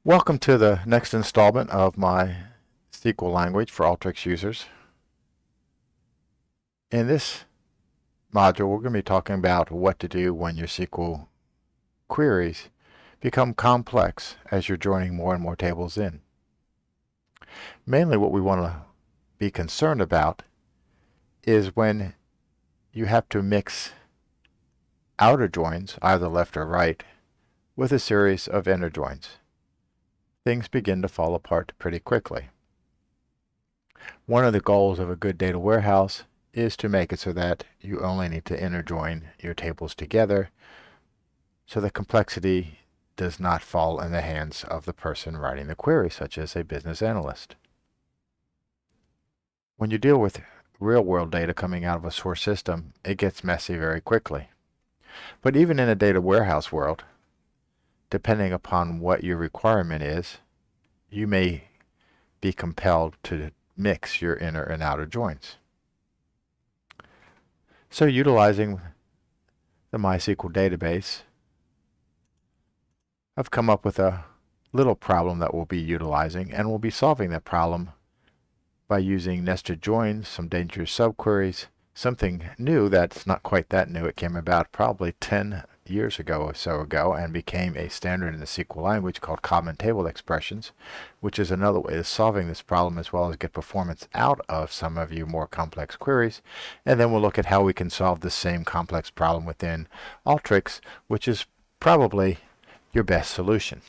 Welcome to the next installment of my SQL language for Alteryx users. In this module, we're going to be talking about what to do when your SQL queries become complex as you're joining more and more tables in. Mainly what we want to be concerned about is when you have to mix outer joins, either left or right, with a series of inner joins. Things begin to fall apart pretty quickly. One of the goals of a good data warehouse is to make it so that you only need to inner join your tables together so the complexity does not fall in the hands of the person writing the query, such as a business analyst. When you deal with real-world data coming out of a source system, it gets messy very quickly. But even in a data warehouse world, depending upon what your requirement is, you may be compelled to mix your inner and outer joins. So utilizing the MySQL database, I've come up with a little problem that we'll be utilizing, and we'll be solving that problem by using nested joins, some dangerous subqueries, something new that's not quite that new. It came about probably 10 years ago or so ago and became a standard in the SQL language called common table expressions, which is another way of solving this problem as well as get performance out of some of your more complex queries. And then we'll look at how we can solve the same complex problem within Alteryx, which is probably your best solution.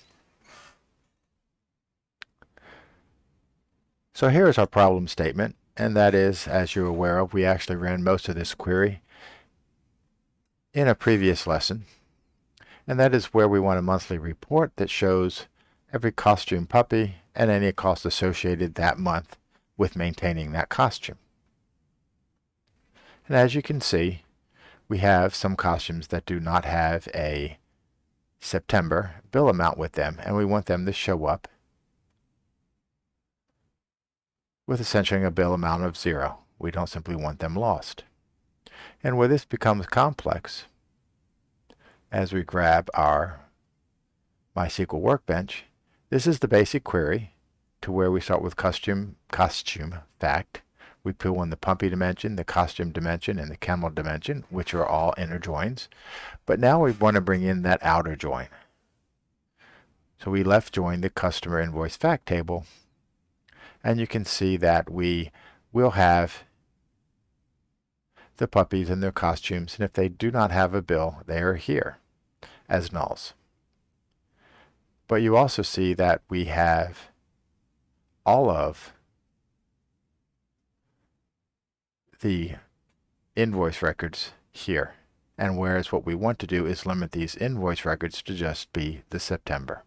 So here is our problem statement, and that is, as you're aware of, we actually ran most of this query in a previous lesson, and that is where we want a monthly report that shows every costume puppy and any cost associated that month with maintaining that costume. And as you can see, we have some costumes that do not have a September bill amount with them, and we want them to show up with essentially a bill amount of 0. We don't simply want them lost. And where this becomes complex, as we grab our MySQL workbench, this is the basic query to where we start with costume fact. We pull in the puppy dimension, the costume dimension, and the camel dimension, which are all inner joins. But now we want to bring in that outer join. So we left join the customer invoice fact table, and you can see that we will have the puppies and their costumes, and if they do not have a bill, they are here as nulls. But you also see that we have all of the invoice records here. And whereas what we want to do is limit these invoice records to just be the September.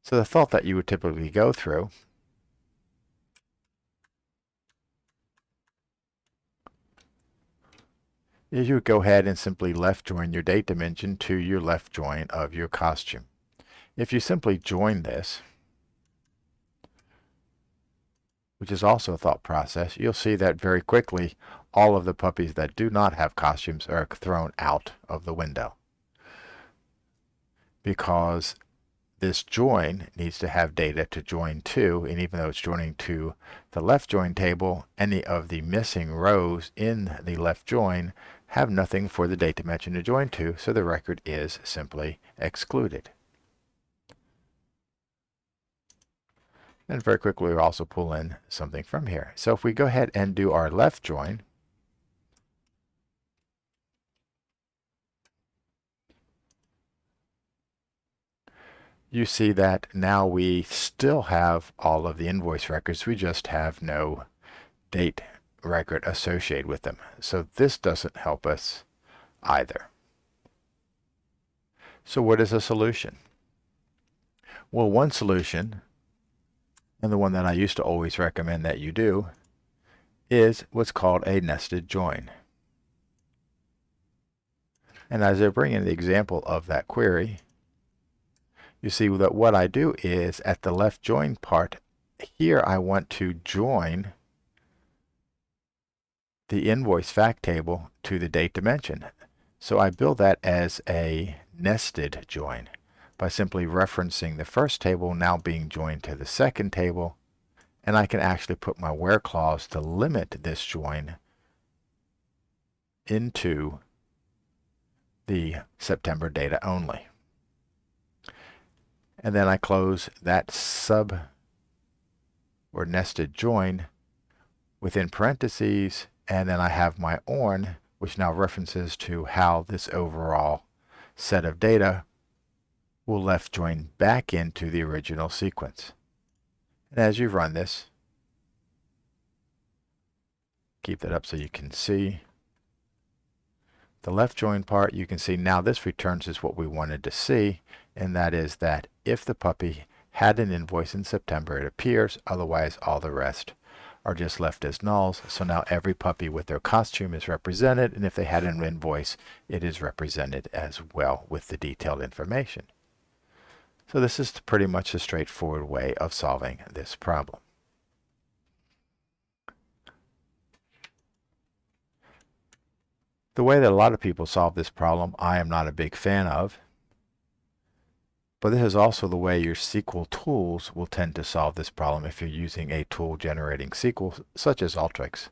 So the thought that you would typically go through is you would go ahead and simply left join your date dimension to your left join of your costume. If you simply join this, which is also a thought process, you'll see that very quickly all of the puppies that do not have costumes are thrown out of the window, because this join needs to have data to join to, and even though it's joining to the left join table, any of the missing rows in the left join have nothing for the date dimension to join to, so the record is simply excluded. And very quickly we'll also pull in something from here. So if we go ahead and do our left join, you see that now we still have all of the invoice records, we just have no date record associated with them. So this doesn't help us either. So what is a solution? Well, one solution, and the one that I used to always recommend that you do, is what's called a nested join. And as I bring in the example of that query, you see that what I do is at the left join part, here I want to join the invoice fact table to the date dimension. So I build that as a nested join. by simply referencing the first table now being joined to the second table, and I can actually put my where clause to limit this join into the September data only. And then I close that sub or nested join within parentheses, and then I have my ORN, which now references to how this overall set of data will left join back into the original sequence. And as you run this, keep that up so you can see the left join part. You can see now this returns is what we wanted to see, and that is that if the puppy had an invoice in September, it appears, otherwise all the rest are just left as nulls. So now every puppy with their costume is represented, and if they had an invoice, it is represented as well with the detailed information. So this is pretty much a straightforward way of solving this problem. The way that a lot of people solve this problem, I am not a big fan of. But this is also the way your SQL tools will tend to solve this problem if you're using a tool generating SQL such as Alteryx.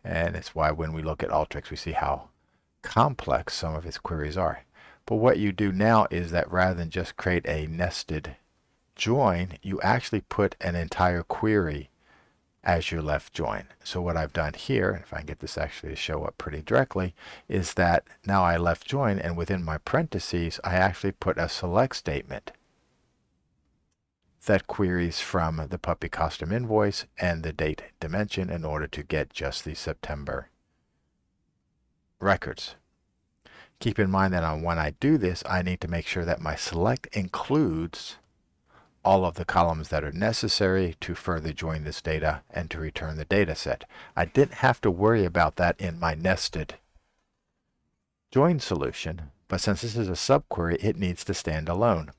And it's why when we look at Alteryx, we see how complex some of its queries are. But what you do now is that rather than just create a nested join, you actually put an entire query as your left join. So what I've done here, if I can get this actually to show up pretty directly, is that now I left join, and within my parentheses, I actually put a select statement that queries from the puppy costume invoice and the date dimension in order to get just the September records. Keep in mind that when I do this, I need to make sure that my select includes all of the columns that are necessary to further join this data and to return the data set. I didn't have to worry about that in my nested join solution, but since this is a subquery, it needs to stand alone.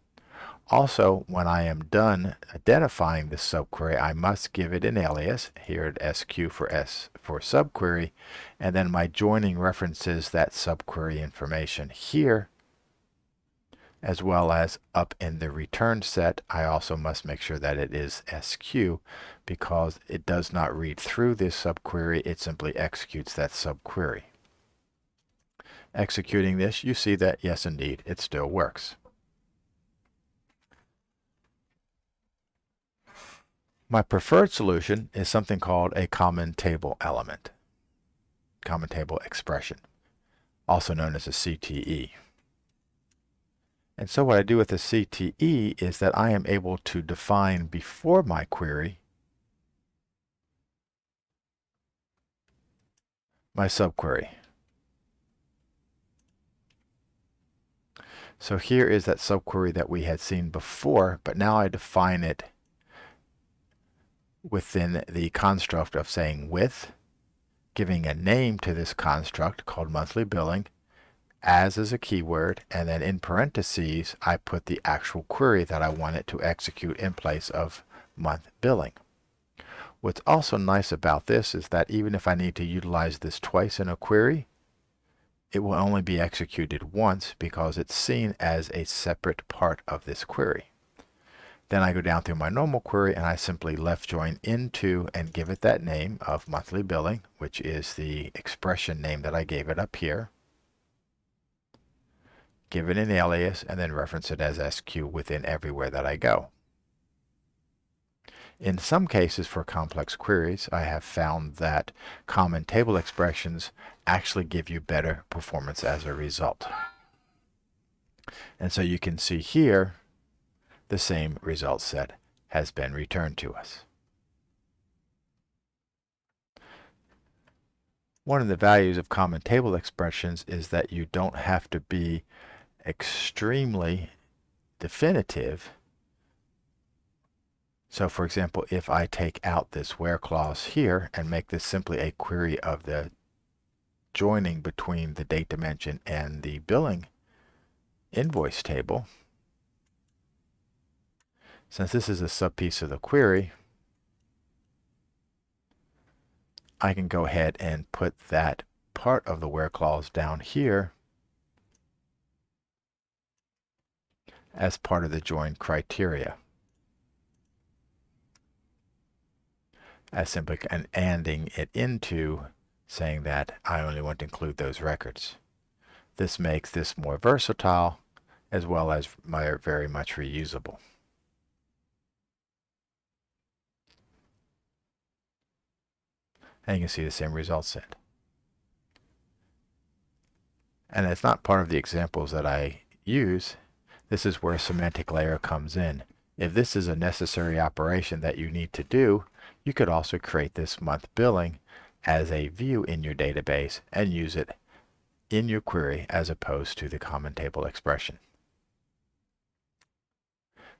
Also, when I am done identifying this subquery, I must give it an alias, here at SQ for subquery, and then my joining references that subquery information here, as well as up in the return set. I also must make sure that it is SQ, because it does not read through this subquery, it simply executes that subquery. Executing this, you see that yes indeed, it still works. My preferred solution is something called a common table element, common table expression, also known as a CTE. And so what I do with a CTE is that I am able to define before my query my subquery. So here is that subquery that we had seen before, but now I define it within the construct of saying with, giving a name to this construct called monthly billing, as is a keyword, and then in parentheses I put the actual query that I want it to execute in place of month billing. What's also nice about this is that even if I need to utilize this twice in a query, it will only be executed once because it's seen as a separate part of this query. Then I go down through my normal query and I simply left join into and give it that name of monthly billing, which is the expression name that I gave it up here. Give it an alias, and then reference it as SQ within everywhere that I go. In some cases for complex queries, I have found that common table expressions actually give you better performance as a result. And so you can see here, the same result set has been returned to us. One of the values of common table expressions is that you don't have to be extremely definitive. So for example, if I take out this where clause here and make this simply a query of the joining between the date dimension and the billing invoice table, since this is a subpiece of the query, I can go ahead and put that part of the where clause down here as part of the join criteria, as simply anding it into saying that I only want to include those records. This makes this more versatile as well as very much reusable. And you can see the same result set. And it's not part of the examples that I use. This is where semantic layer comes in. If this is a necessary operation that you need to do, you could also create this month billing as a view in your database and use it in your query as opposed to the common table expression.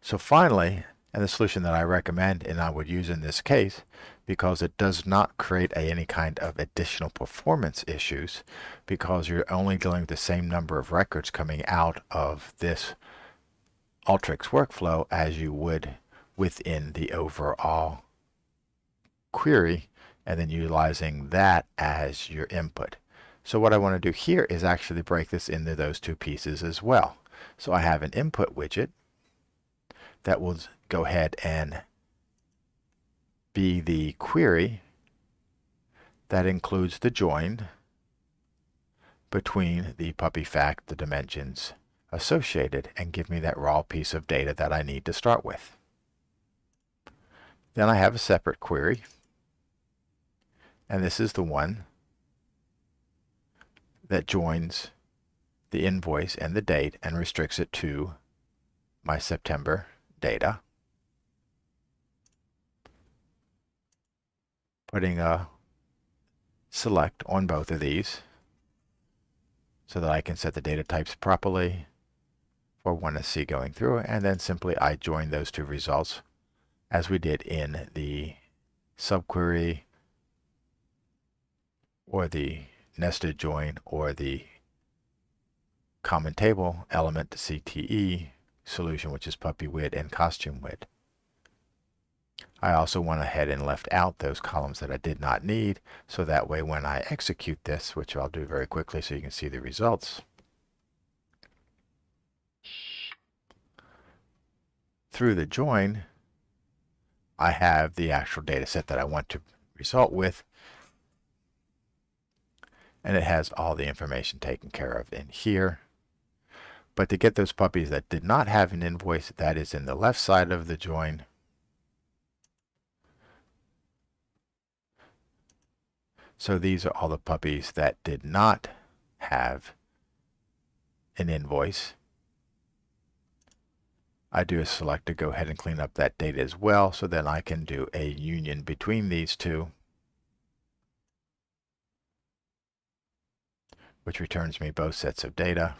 So finally, and the solution that I recommend and I would use in this case, because it does not create any kind of additional performance issues, because you're only dealing with the same number of records coming out of this Alteryx workflow as you would within the overall query, and then utilizing that as your input. So what I want to do here is actually break this into those two pieces as well. So I have an input widget that will go ahead and be the query that includes the join between the puppy fact, the dimensions associated, and give me that raw piece of data that I need to start with. Then I have a separate query, and this is the one that joins the invoice and the date and restricts it to my September data. Putting a select on both of these so that I can set the data types properly for one to see going through, and then simply I join those two results as we did in the subquery or the nested join or the common table element CTE solution, which is puppy wid and costume wid. I also went ahead and left out those columns that I did not need, so that way when I execute this, which I'll do very quickly so you can see the results, through the join, I have the actual data set that I want to result with, and it has all the information taken care of in here. But to get those puppies that did not have an invoice, that is in the left side of the join. So these are all the puppies that did not have an invoice. I do a select to go ahead and clean up that data as well, so then I can do a union between these two, which returns me both sets of data,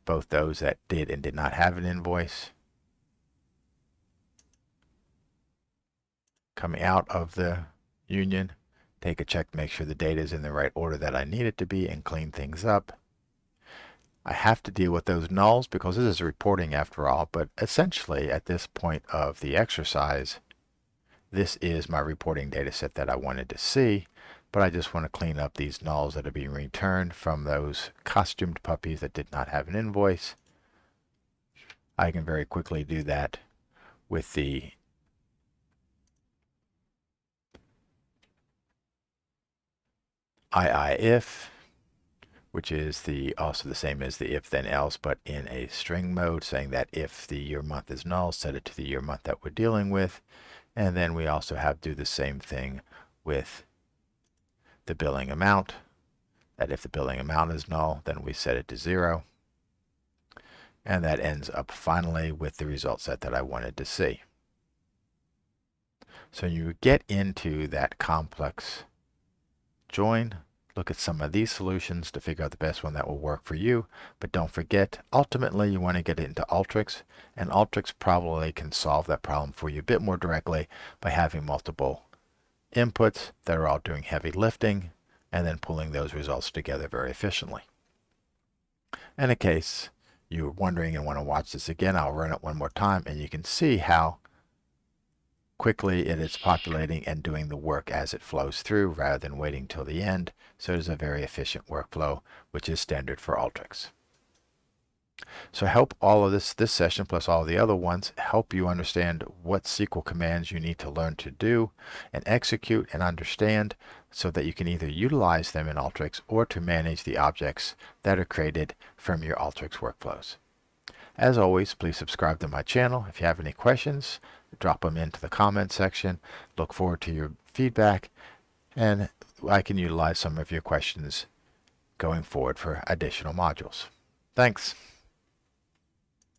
both those that did and did not have an invoice. Coming out of the union, take a check to make sure the data is in the right order that I need it to be, and clean things up. I have to deal with those nulls because this is reporting after all, but essentially at this point of the exercise, this is my reporting data set that I wanted to see, but I just want to clean up these nulls that are being returned from those costumed puppies that did not have an invoice. I can very quickly do that with the if, which is also the same as the if then else, but in a string mode, saying that if the year month is null, set it to the year month that we're dealing with. And then we also have to do the same thing with the billing amount, that if the billing amount is null, then we set it to 0. And that ends up finally with the result set that I wanted to see. So you get into that complex join, look at some of these solutions to figure out the best one that will work for you. But don't forget, ultimately you want to get it into Alteryx, and Alteryx probably can solve that problem for you a bit more directly by having multiple inputs that are all doing heavy lifting and then pulling those results together very efficiently. And in case you're wondering and want to watch this again, I'll run it one more time and you can see how quickly it is populating and doing the work as it flows through rather than waiting till the end. So it is a very efficient workflow, which is standard for Alteryx. So help all of this session plus all the other ones help you understand what SQL commands you need to learn to do and execute and understand so that you can either utilize them in Alteryx or to manage the objects that are created from your Alteryx workflows. As always, please subscribe to my channel. If you have any questions, drop them into the comment section. Look forward to your feedback, and I can utilize some of your questions going forward for additional modules. Thanks.